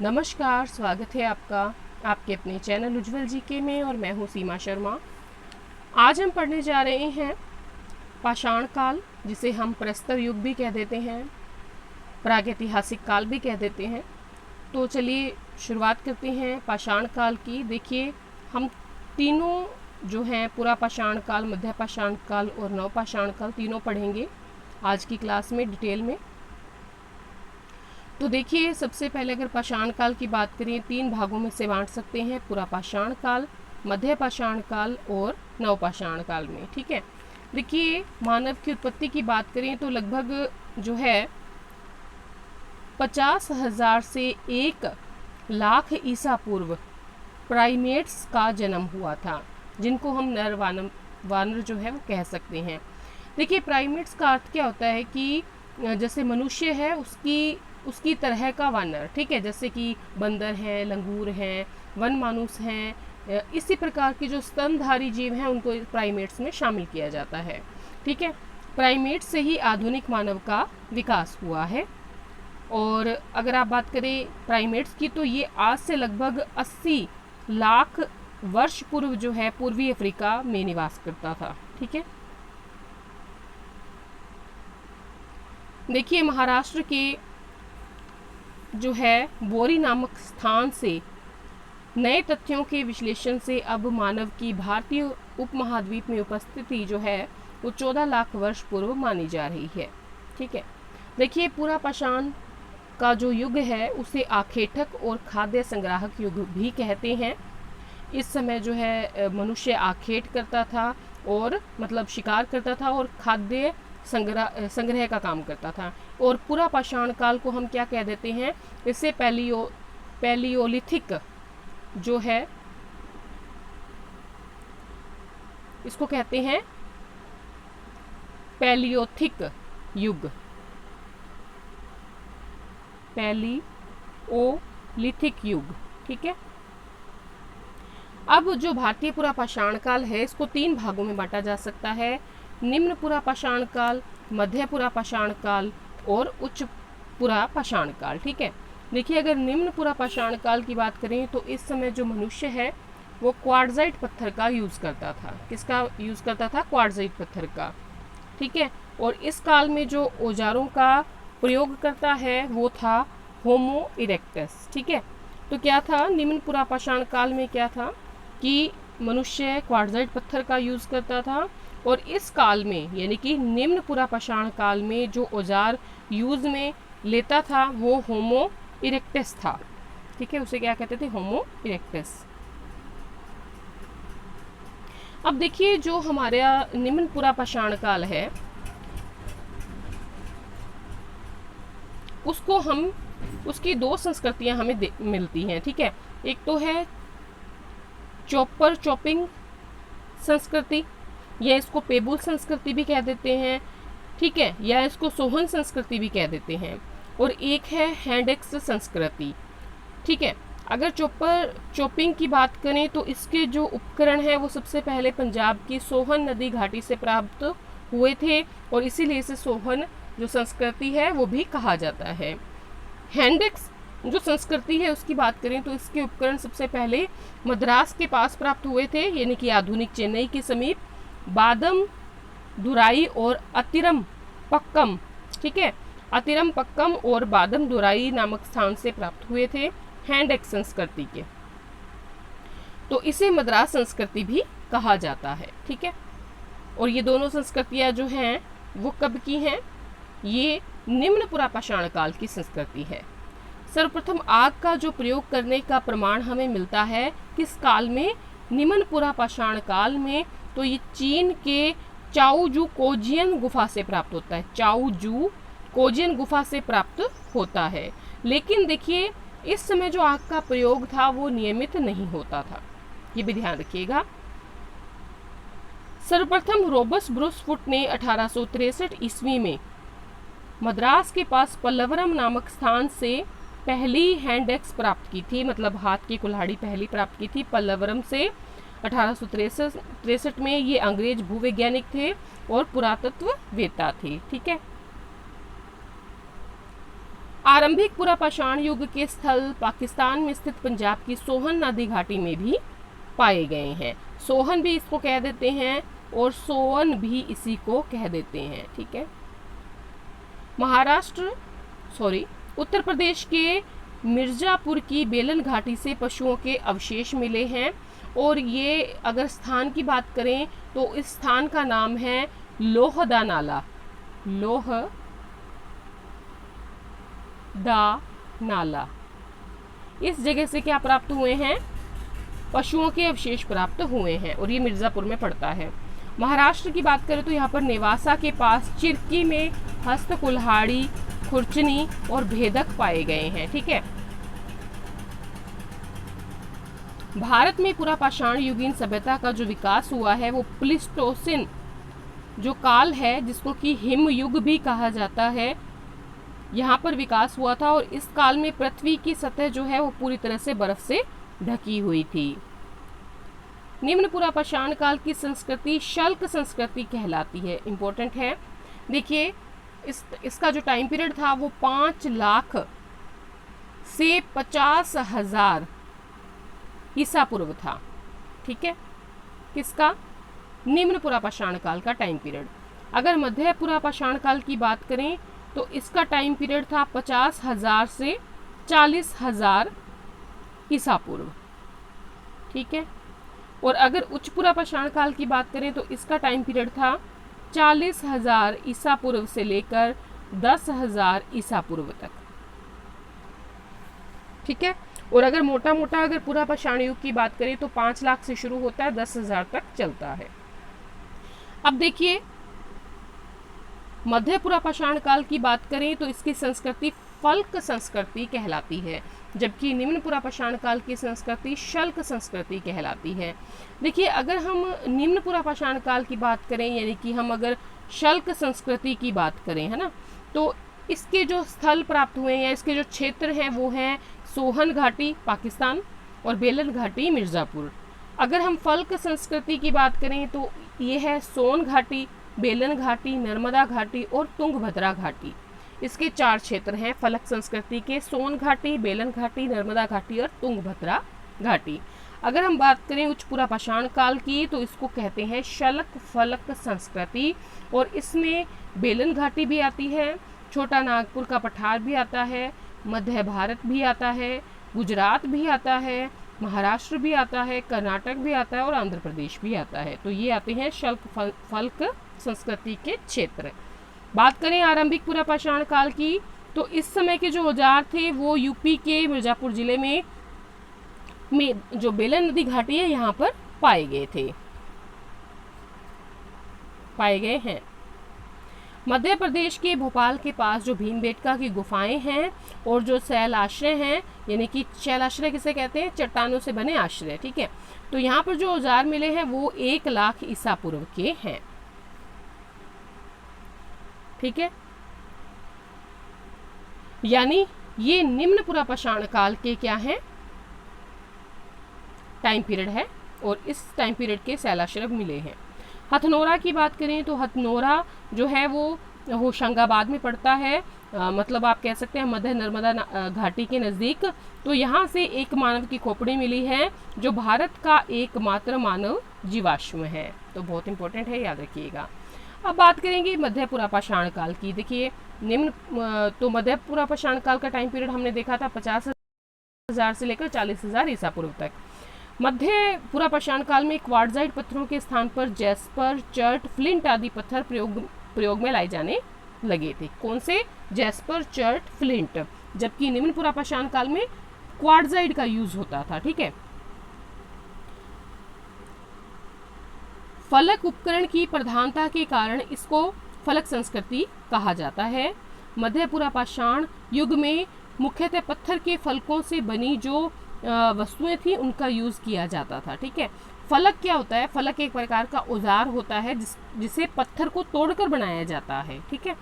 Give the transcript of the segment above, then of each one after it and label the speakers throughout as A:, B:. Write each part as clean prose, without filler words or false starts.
A: नमस्कार, स्वागत है आपका आपके अपने चैनल उज्ज्वल जीके में और मैं हूँ सीमा शर्मा। आज हम पढ़ने जा रहे हैं पाषाण काल, जिसे हम प्रस्तर युग भी कह देते हैं, प्रागैतिहासिक काल भी कह देते हैं। तो चलिए शुरुआत करते हैं पाषाण काल की। देखिए, हम तीनों जो हैं पुरा पाषाण काल, मध्य पाषाण काल और नव पाषाण काल तीनों पढ़ेंगे आज की क्लास में डिटेल में। तो देखिए, सबसे पहले अगर पाषाण काल की बात करें, तीन भागों में से बांट सकते हैं, पुरा पाषाण काल, मध्य पाषाण काल और नव पाषाण काल में। ठीक है, देखिए मानव की उत्पत्ति की बात करें तो लगभग जो है 50,000 से 1,00,000 ईसा पूर्व प्राइमेट्स का जन्म हुआ था, जिनको हम नर वानर जो है वो कह सकते हैं। देखिए, प्राइमेट्स का अर्थ क्या होता है कि जैसे मनुष्य है उसकी तरह का वानर। ठीक है, जैसे कि बंदर हैं, लंगूर हैं, वन मानुस हैं, इसी प्रकार के जो स्तनधारी जीव हैं उनको प्राइमेट्स में शामिल किया जाता है। ठीक है, प्राइमेट्स से ही आधुनिक मानव का विकास हुआ है। और अगर आप बात करें प्राइमेट्स की, तो ये आज से लगभग 80 लाख वर्ष पूर्व जो है पूर्वी अफ्रीका में निवास करता था। ठीक है, देखिए महाराष्ट्र के जो है बोरी नामक स्थान से नए तथ्यों के विश्लेषण से अब मानव की भारतीय उपमहाद्वीप में उपस्थिति जो है वो 14 लाख वर्ष पूर्व मानी जा रही है। ठीक है, देखिए पुरा पाषाण का जो युग है उसे आखेटक और खाद्य संग्राहक युग भी कहते हैं। इस समय जो है मनुष्य आखेट करता था और मतलब शिकार करता था और खाद्य संग्रह का काम करता था। और पुरा पाषाण काल को हम क्या कह देते हैं, इससे पैलियोलिथिक जो है इसको कहते हैं पैलियोथिक युग, पैलियोलिथिक युग। ठीक है, अब जो भारतीय पुरा पाषाण काल है इसको तीन भागों में बांटा जा सकता है, निम्न पुरा पाषाण काल, मध्य पुरा पाषाण काल और उच्च पुरा पाषाण काल। ठीक है, देखिए अगर निम्न पुरा पाषाण काल की बात करें तो इस समय जो मनुष्य है वो क्वार्ट्जाइट पत्थर का यूज करता था। किसका यूज करता था? क्वार्ट्जाइट पत्थर का। ठीक है, और इस काल में जो औजारों का प्रयोग करता है वो था होमो इरेक्टस। ठीक है, तो क्या था निम्न पुरा पाषाण काल में, क्या था कि मनुष्य क्वार्ट्जाइट पत्थर का यूज करता था। और इस काल में यानी कि निम्न पुरा पाषाण काल में जो औजार यूज में लेता था वो होमो इरेक्टस था। ठीक है, उसे क्या कहते थे? होमो इरेक्टस। अब देखिए जो हमारा निम्न पुरा पाषाण काल है उसको हम उसकी दो संस्कृतियां हमें मिलती हैं। ठीक है, एक तो है चॉपिंग संस्कृति, या इसको पेबुल संस्कृति भी कह देते हैं। ठीक है, या इसको सोहन संस्कृति भी कह देते हैं। और एक है हैंडेक्स संस्कृति। ठीक है, अगर चॉपिंग की बात करें तो इसके जो उपकरण हैं वो सबसे पहले पंजाब की सोहन नदी घाटी से प्राप्त हुए थे और इसीलिए इसे सोहन जो संस्कृति है वो भी कहा जाता है। हैंडेक्स जो संस्कृति है उसकी बात करें तो इसके उपकरण सबसे पहले मद्रास के पास प्राप्त हुए थे, यानी कि आधुनिक चेन्नई के समीप बादम दुराई और अतिरम पक्कम। ठीक है, अतिरम पक्कम और बादम दुराई नामक स्थान से प्राप्त हुए थे हैंडेक्स संस्कृति के, तो इसे मद्रास संस्कृति भी कहा जाता है। ठीक है, और ये दोनों संस्कृतियां जो हैं वो कब की हैं? ये निम्न पुरा पाषाण काल की संस्कृति है। सर्वप्रथम आग का जो प्रयोग करने का प्रमाण हमें मिलता है किस काल में? निम्न पुरा पाषाण काल में। तो ये चीन के चाओजू कोजियन गुफा से प्राप्त होता है, चाओजू कोजियन गुफा से प्राप्त होता है। लेकिन देखिए इस समय जो आग का प्रयोग था वो नियमित नहीं होता था, ये भी ध्यान रखिएगा। सर्वप्रथम रोबस ब्रूस फुट ने 1863 ईस्वी में मद्रास के पास पल्लवरम नामक स्थान से पहली हैंडेक्स प्राप्त की थी, मतलब हाथ की कुल्हाड़ी पहली प्राप्त की थी पल्लवरम से 1863 में। ये अंग्रेज भूवैज्ञानिक थे और पुरातत्ववेत्ता थे। ठीक है, आरंभिक पुरापाषाण युग के स्थल पाकिस्तान में स्थित पंजाब की सोहन नदी घाटी में भी पाए गए हैं। सोहन भी इसको कह देते हैं और सोवन भी इसी को कह देते हैं। ठीक है। उत्तर प्रदेश के मिर्जापुर की बेलन घाटी से पशुओं के अवशेष मिले हैं और ये अगर स्थान की बात करें तो इस स्थान का नाम है लोहदा नाला। लोहदा नाला। इस जगह से क्या प्राप्त हुए हैं? पशुओं के अवशेष प्राप्त हुए हैं और ये मिर्जापुर में पड़ता है। महाराष्ट्र की बात करें तो यहाँ पर नेवासा के पास चिरकी में हस्त कुल्हाड़ी, खुरचनी और भेदक पाए गए हैं। ठीक है। भारत में पुरापाषाण युगीन सभ्यता का जो विकास हुआ है वो प्लीस्टोसिन जो काल है, जिसको कि हिम युग भी कहा जाता है, यहाँ पर विकास हुआ था और इस काल में पृथ्वी की सतह जो है वो पूरी तरह से बर्फ से ढकी हुई थी। निम्न पुरापाषाण काल की संस्कृति शल्क संस्कृति कहलाती है। इंपॉर्टेंट है। देखिए इसका जो टाइम पीरियड था वो 5 लाख से 50,000 ईसा पूर्व था। ठीक है। किसका? निम्न पुरापाषाण काल का टाइम पीरियड। अगर मध्य पुरापाषाण काल की बात करें तो इसका टाइम पीरियड था 50,000 से 40,000 ईसा पूर्व। ठीक है। और अगर उच्च पुरापाषाण काल की बात करें तो इसका टाइम पीरियड था 40,000 ईसा पूर्व से लेकर 10,000 ईसा पूर्व तक। ठीक है। और अगर मोटा मोटा अगर पुरापाषाण युग की बात करें तो 5 लाख से शुरू होता है, 10,000 तक चलता है। अब देखिए मध्य पुरापाषाण काल की बात करें तो इसकी संस्कृति फल्क संस्कृति कहलाती है, जबकि निम्न पुरापाषाण काल की संस्कृति शल्क संस्कृति कहलाती है। देखिए अगर हम निम्न पुरापाषाण काल की बात करें, यानी कि हम अगर शल्क संस्कृति की बात करें, है ना, तो इसके जो स्थल प्राप्त हुए या इसके जो क्षेत्र हैं वो हैं सोहन घाटी पाकिस्तान और बेलन घाटी मिर्ज़ापुर। अगर हम फल्क संस्कृति की बात करें तो ये है सोन घाटी, बेलन घाटी, नर्मदा घाटी और तुंगभद्रा घाटी। इसके 4 क्षेत्र हैं फलक संस्कृति के, सोन घाटी, बेलन घाटी, नर्मदा घाटी और तुंगभद्रा घाटी। अगर हम बात करें उच्च पुरापाषाण काल की तो इसको कहते हैं शल्क फलक संस्कृति और इसमें बेलन घाटी भी आती है, छोटा नागपुर का पठार भी आता है, मध्य भारत भी आता है, गुजरात भी आता है, महाराष्ट्र भी आता है, कर्नाटक भी आता है और आंध्र प्रदेश भी आता है। तो ये आते हैं शल्क फल्क संस्कृति के क्षेत्र। बात करें आरंभिक पुरापाषाण काल की तो इस समय के जो औजार थे वो यूपी के मिर्जापुर जिले में जो बेलन नदी घाटी है यहाँ पर पाए गए हैं। मध्य प्रदेश के भोपाल के पास जो भीमबेटका की गुफाएं हैं और जो शैलाश्रय हैं, यानी कि शैलाश्रय किसे कहते हैं? चट्टानों से बने आश्रय। ठीक है। तो यहाँ पर जो औजार मिले हैं वो 1 लाख ईसा पूर्व के हैं। ठीक है। यानी ये निम्न पुरापाषाण काल के क्या हैं? टाइम पीरियड है और इस टाइम पीरियड के शैलाश्रय मिले हैं। हथनोरा की बात करें तो हथनोरा जो है वो होशंगाबाद में पड़ता है, मतलब आप कह सकते हैं मध्य नर्मदा घाटी के नज़दीक। तो यहाँ से एक मानव की खोपड़ी मिली है जो भारत का एकमात्र मानव जीवाश्म है। तो बहुत इंपॉर्टेंट है, याद रखिएगा। अब बात करेंगे मध्य पुरापाषाण काल की। देखिए तो मध्य पुरापाषाण काल का टाइम पीरियड हमने देखा था 50,000 से लेकर 40,000 ईसा पूर्व तक। मध्य पुरापाषाण काल में क्वार्ट्जाइट पत्थरों के स्थान पर जैस्पर, चर्ट, फ्लिंट आदि पत्थर प्रयोग में लाए जाने लगे थे। कौन से? Jasper, chert, flint. जबकि निम्न पुरापाषाण काल में क्वार्ट्जाइट का यूज होता था। ठीक है। फलक उपकरण की प्रधानता के कारण इसको फलक संस्कृति कहा जाता है। मध्य पुरापाषाण युग में मुख्यतः पत्थर के फलकों से बनी जो वस्तुएं थी उनका यूज किया जाता था। ठीक है। फलक क्या होता है? फलक एक प्रकार का औजार होता है जिसे पत्थर को तोड़कर बनाया जाता है। ठीक है।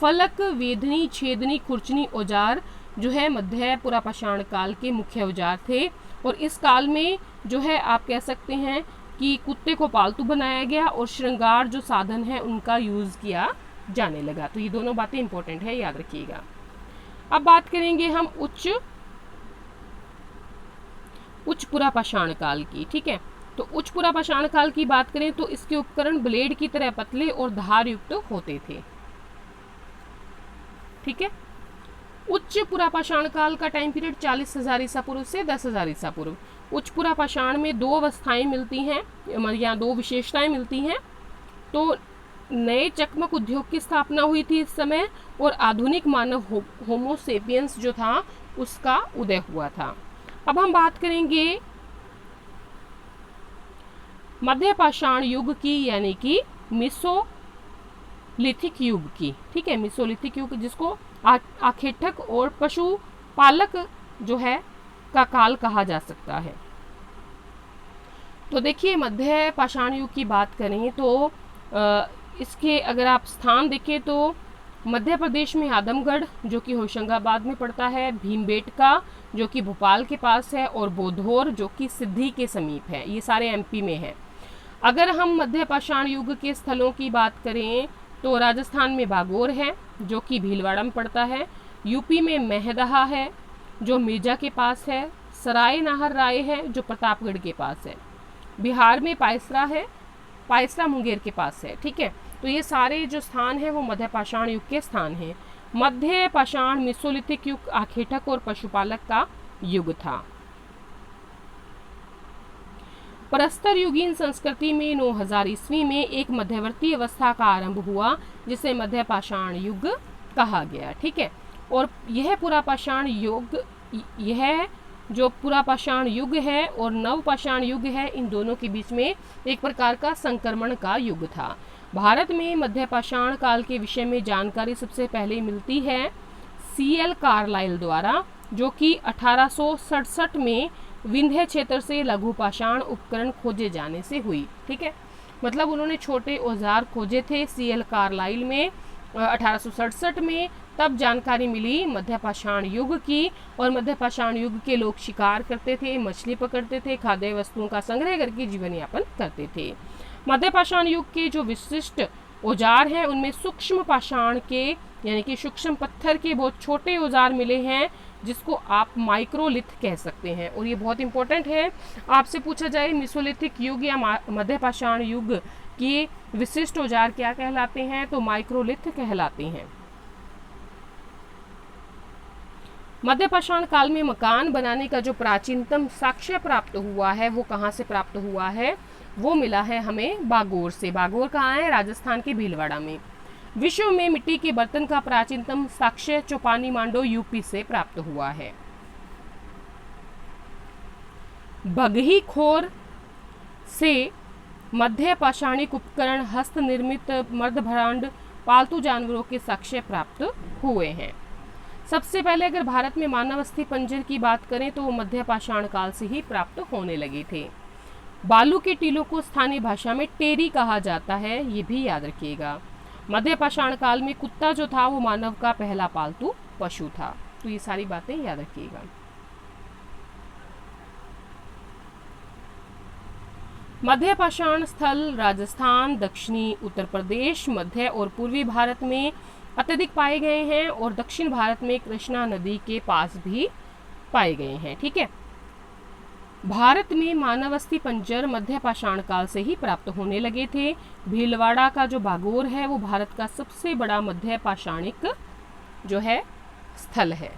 A: फलक, वेदनी, छेदनी, खुरचनी औजार जो है मध्य पुरापाषाण काल के मुख्य औजार थे और इस काल में जो है आप कह सकते हैं कि कुत्ते को पालतू बनाया गया और श्रृंगार जो साधन है उनका यूज किया जाने लगा। तो ये दोनों बातें इंपॉर्टेंट है, याद रखिएगा। अब बात करेंगे हम उच्च पुरापाषाण काल की। ठीक है, तो उच्च पुरापाषाण काल की बात करें तो इसके उपकरण ब्लेड की तरह पतले और धार युक्त होते थे। ठीक है, उच्च पुरापाषाण काल का टाइम पीरियड 40,000 ईसा पूर्व से 10,000 ईसा पूर्व। उच्च पुरापाषाण में दो अवस्थाएं मिलती हैं या दो विशेषताएं मिलती हैं। तो नए चकमक उद्योग की स्थापना हुई थी इस समय, और आधुनिक मानव होमो सेपियंस जो था उसका उदय हुआ था। अब हम बात करेंगे मध्य पाषाण युग की, यानी कि मिसोलिथिक युग की। ठीक है, मिसोलिथिक युग जिसको आखेटक और पशुपालक जो है का काल कहा जा सकता है। तो देखिए, मध्य पाषाण युग की बात करें तो इसके अगर आप स्थान देखें तो मध्य प्रदेश में आदमगढ़ जो कि होशंगाबाद में पड़ता है, भीमबेटका जो कि भोपाल के पास है, और बोधौर जो कि सिद्धि के समीप है। ये सारे एमपी में है। अगर हम मध्य पाषाण युग के स्थलों की बात करें तो राजस्थान में बागोर है जो कि भीलवाड़ा में पड़ता है, यूपी में मेहदहा है जो मिर्जा के पास है, सराय नाहर राय है जो प्रतापगढ़ के पास है, बिहार में पायसरा है, पायसरा मुंगेर के पास है। ठीक है, तो ये सारे जो स्थान हैं वो मध्य पाषाण युग के स्थान हैं। मध्य पाषाण मिसोलिथिक युग आखेटक और पशुपालक का युग था। परस्तर युगीन संस्कृति में 9000 ईस्वी में एक मध्यवर्ती अवस्था का आरंभ हुआ जिसे मध्य पाषाण युग कहा गया। ठीक है, और यह पुरापाषाण युग, यह जो पुरापाषाण युग है और नवपाषाण युग है, इन दोनों के बीच में एक प्रकार का संक्रमण का युग था। भारत में मध्य पाषाण काल के विषय में जानकारी सबसे पहले मिलती है CL कार्लाइल द्वारा, जो कि 1867 में विंध्य क्षेत्र से लघु पाषाण उपकरण खोजे जाने से हुई। ठीक है, मतलब उन्होंने छोटे औजार खोजे थे CL कार्लाइल में 1867 में, तब जानकारी मिली मध्य पाषाण युग की। और मध्य पाषाण युग के लोग शिकार करते थे, मछली पकड़ते थे, खाद्य वस्तुओं का संग्रह करके जीवन यापन करते थे। मध्य पाषाण युग के जो विशिष्ट औजार हैं उनमें सूक्ष्म पाषाण के, यानी कि सूक्ष्म पत्थर के बहुत छोटे औजार मिले हैं जिसको आप माइक्रोलिथ कह सकते हैं। और ये बहुत इंपॉर्टेंट है, आपसे पूछा जाए मिसोलिथिक युग या मध्य पाषाण युग के विशिष्ट औजार क्या कहलाते हैं, तो माइक्रोलिथ कहलाते हैं। मध्य पाषाण काल में मकान बनाने का जो प्राचीनतम साक्ष्य प्राप्त हुआ है वो कहाँ से प्राप्त हुआ है, वो मिला है हमें बागोर से। बागोर कहाँ है, राजस्थान के भीलवाड़ा में। विश्व में मिट्टी के बर्तन का प्राचीनतम साक्ष्य चौपानी मांडो यूपी से प्राप्त हुआ है। बगही खोर से मध्य पाषाणिक उपकरण, हस्त निर्मित मर्दभांड, पालतू जानवरों के साक्ष्य प्राप्त हुए हैं। सबसे पहले अगर भारत में मानव अस्थि पंजर की बात करें तो वो मध्य पाषाण काल से ही प्राप्त होने लगे थे। बालू के टीलों को स्थानीय भाषा में टेरी कहा जाता है, ये भी याद रखिएगा। मध्य पाषाण काल में कुत्ता जो था वो मानव का पहला पालतू पशु था। तो ये सारी बातें याद रखिएगा। मध्य पाषाण स्थल राजस्थान, दक्षिणी उत्तर प्रदेश, मध्य और पूर्वी भारत में अत्यधिक पाए गए हैं, और दक्षिण भारत में कृष्णा नदी के पास भी पाए गए हैं। ठीक है, भारत में मानव अस्थि पंजर मध्य पाषाण काल से ही प्राप्त होने लगे थे। भीलवाड़ा का जो बागोर है वो भारत का सबसे बड़ा मध्य पाषाणिक जो है स्थल है।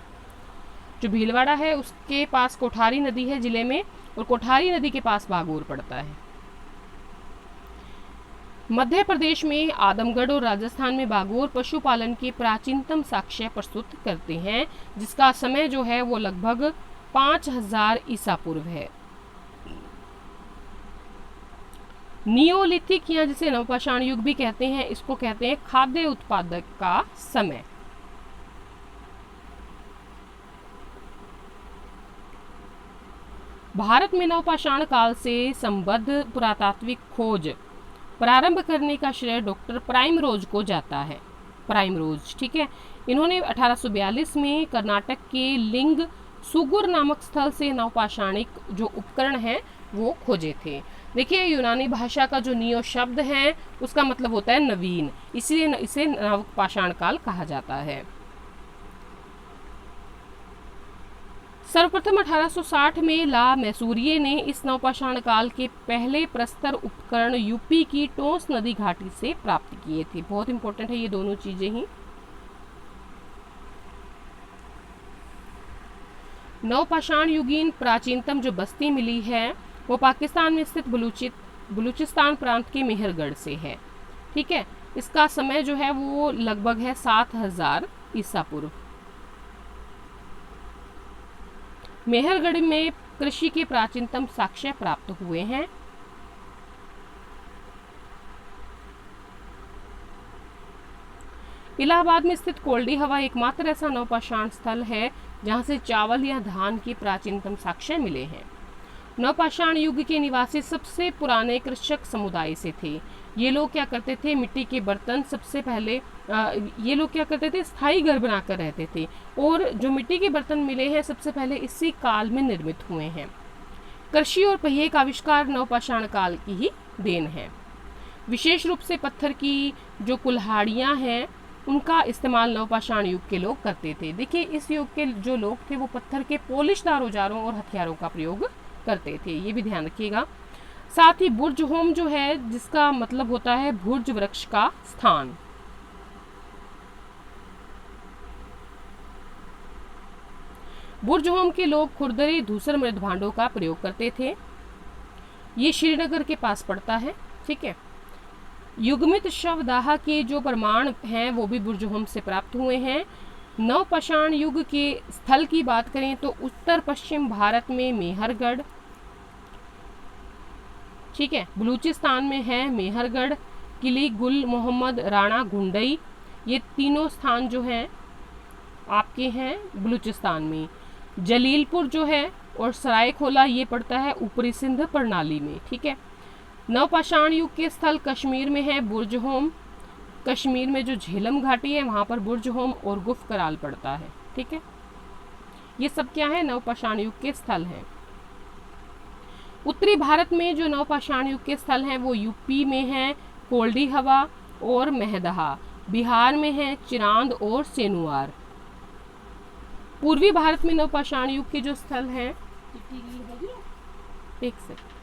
A: जो भीलवाड़ा है उसके पास कोठारी नदी है जिले में, और कोठारी नदी के पास बागोर पड़ता है। मध्य प्रदेश में आदमगढ़ और राजस्थान में बागोर पशुपालन के प्राचीनतम साक्ष्य प्रस्तुत करते हैं, जिसका समय जो है वो लगभग 5000 ईसा पूर्व है। नियोलिथिक या जिसे नवपाषाण युग भी कहते हैं, इसको कहते हैं खाद्य उत्पादक का समय। भारत में नवपाषाण काल से संबद्ध पुरातात्विक खोज प्रारंभ करने का श्रेय डॉक्टर प्राइमरोज को जाता है। प्राइमरोज, ठीक है, इन्होंने 1842 में कर्नाटक के लिंग सुगुर नामक स्थल से नवपाषाणिक जो उपकरण हैं वो खोजे थे। देखिए, यूनानी भाषा का जो नियो शब्द है उसका मतलब होता है नवीन, इसलिए इसे नवपाषाण काल कहा जाता है। सर्वप्रथम 1860 में ला मैसूरिये ने इस नवपाषाण काल के पहले प्रस्तर उपकरण यूपी की टोंस नदी घाटी से प्राप्त किए थे। बहुत इंपॉर्टेंट है ये दोनों चीजें ही। नवपाषाण युगीन प्राचीनतम जो बस्ती मिली है वो पाकिस्तान में स्थित बलूचिस्तान प्रांत के मेहरगढ़ से है। ठीक है, इसका समय जो है वो लगभग है 7000 ईसा पूर्व। मेहरगढ़ में कृषि के प्राचीनतम साक्ष्य प्राप्त हुए हैं। इलाहाबाद में स्थित कोल्डी हवा एकमात्र ऐसा नवपाषाण स्थल है जहां से चावल या धान के प्राचीनतम साक्ष्य मिले हैं। नवपाषाण युग के निवासी सबसे पुराने कृषक समुदाय से थे। ये लोग क्या करते थे, मिट्टी के बर्तन सबसे पहले ये लोग क्या करते थे, स्थायी घर बनाकर रहते थे, और जो मिट्टी के बर्तन मिले हैं सबसे पहले इसी काल में निर्मित हुए हैं। कृषि और पहिए का आविष्कार नवपाषाण काल की ही देन है। विशेष रूप से पत्थर की जो कुल्हाड़ियाँ हैं उनका इस्तेमाल नवपाषाण युग के लोग करते थे। देखिए, इस युग के जो लोग थे वो पत्थर के पॉलिशदार औजारों और हथियारों का प्रयोग करते थे, ये भी ध्यान रखिएगा। साथ ही बुर्ज होम जो है, जिसका मतलब होता है भुर्ज वृक्ष का स्थान। बुर्ज होम के लोग खुरदरे धूसर मृद भांडों का प्रयोग करते थे। ये श्रीनगर के पास पड़ता है। ठीक है, युगमित शवदाह के जो प्रमाण हैं वो भी बुर्ज होम से प्राप्त हुए हैं। नवपाषाण युग के स्थल की बात करें तो उत्तर पश्चिम भारत में मेहरगढ़, ठीक है, बलूचिस्तान में है मेहरगढ़, किली गुल मोहम्मद, राणा गुंडई, ये तीनों स्थान जो हैं आपके हैं बलूचिस्तान में। जलीलपुर जो है और सरायखोला ये पड़ता है ऊपरी सिंध प्रणाली में। ठीक है, नवपाषाण युग के स्थल कश्मीर में है बुर्ज होम। कश्मीर में जो झेलम घाटी है वहाँ पर बुर्ज होम और गुफ कराल पड़ता है। ठीक है, ये सब क्या है, नवपाषाण युग के स्थल हैं। उत्तरी भारत में जो नवपाषाण युग के स्थल हैं वो यूपी में है कोल्डी हवा और मेहदहा, बिहार में है चिरांद और सेनुआर। पूर्वी भारत में नवपाषाण युग के जो स्थल हैं, एक सेकंड,